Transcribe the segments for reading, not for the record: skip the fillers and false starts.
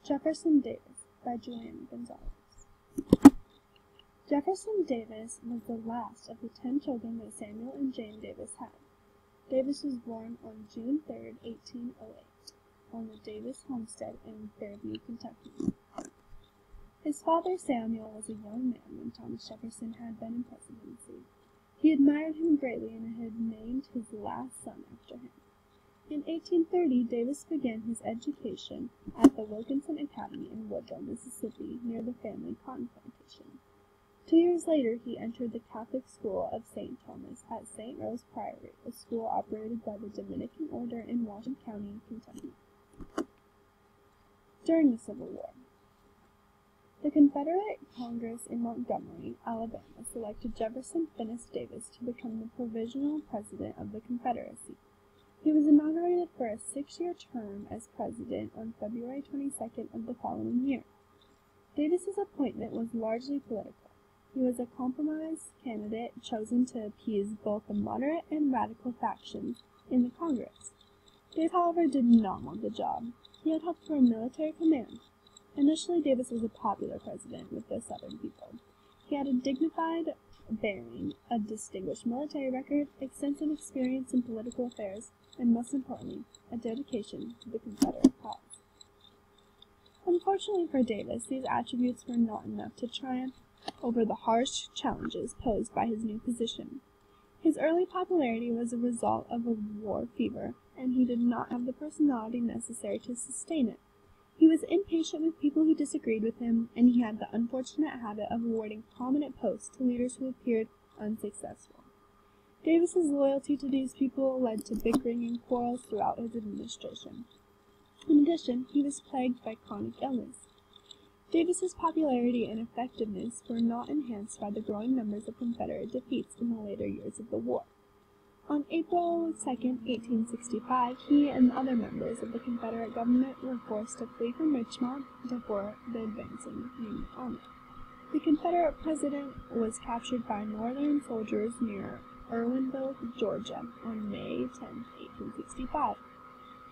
Jefferson Davis by Julian Gonzalez. Jefferson Davis was the last of the 10 children that Samuel and Jane Davis had. Davis was born on June 3, 1808, on the Davis homestead in Fairview, Kentucky. His father Samuel was a young man when Thomas Jefferson had been in presidency. He admired him greatly and had named his last son after him. In 1830, Davis began his education at the Wilkinson Academy in Woodrow, Mississippi, near the family cotton plantation. 2 years later, he entered the Catholic school of St. Thomas at St. Rose Priory, a school operated by the Dominican Order in Washington County, Kentucky. During the Civil War, the Confederate Congress in Montgomery, Alabama, selected Jefferson Finis Davis to become the provisional president of the Confederacy. He was inaugurated for a 6-year term as president on February 22nd of the following year. Davis's appointment was largely political. He was a compromise candidate chosen to appease both the moderate and radical factions in the Congress. Davis, however, did not want the job. He had hoped for a military command. Initially, Davis was a popular president with the Southern people. He had a dignified bearing, a distinguished military record, extensive experience in political affairs, and most importantly, a dedication to the Confederate cause. Unfortunately for Davis, these attributes were not enough to triumph over the harsh challenges posed by his new position. His early popularity was a result of a war fever, and he did not have the personality necessary to sustain it. He was impatient with people who disagreed with him, and he had the unfortunate habit of awarding prominent posts to leaders who appeared unsuccessful. Davis's loyalty to these people led to bickering and quarrels throughout his administration. In addition, he was plagued by chronic illness. Davis's popularity and effectiveness were not enhanced by the growing numbers of Confederate defeats in the later years of the war. On April 2, 1865, he and other members of the Confederate government were forced to flee from Richmond before the advancing Union army. The Confederate president was captured by Northern soldiers near Irwinville, Georgia, on May 10, 1865.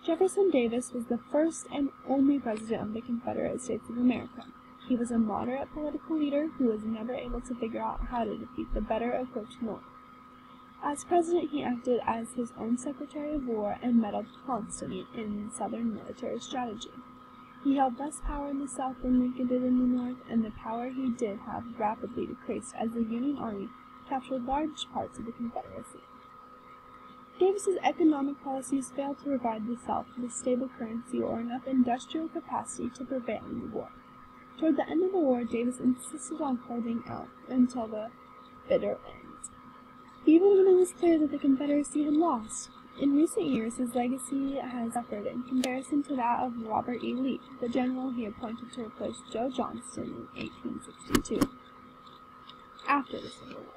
Jefferson Davis was the first and only president of the Confederate States of America. He was a moderate political leader who was never able to figure out how to defeat the better equipped North. As president, he acted as his own Secretary of War and meddled constantly in Southern military strategy. He held less power in the South than Lincoln did in the North, and the power he did have rapidly decreased as the Union Army captured large parts of the Confederacy. Davis's economic policies failed to provide the South with a stable currency or enough industrial capacity to prevail in the war. Toward the end of the war, Davis insisted on holding out until the bitter end, even when it was clear that the Confederacy had lost. In recent years, his legacy has suffered in comparison to that of Robert E. Lee, the general he appointed to replace Joe Johnston in 1862. After the Civil War,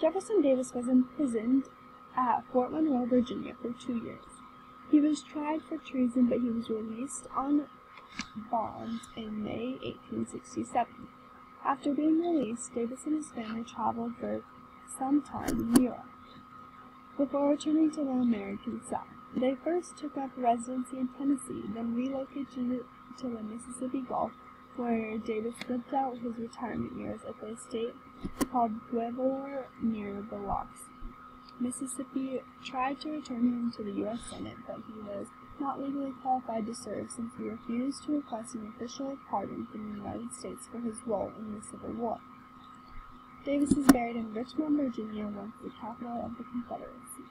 Jefferson Davis was imprisoned at Fort Monroe, Virginia, for 2 years. He was tried for treason, but he was released on bond in May 1867. After being released, Davis and his family traveled for some time in Europe before returning to the American South. They first took up residency in Tennessee, then relocated to the Mississippi Gulf, where Davis lived out his retirement years at the estate called Pueblo near Biloxi. Mississippi tried to return him to the U.S. Senate, but he was not legally qualified to serve since he refused to request an official pardon from the United States for his role in the Civil War. Davis is buried in Richmond, Virginia, once the capital of the Confederacy.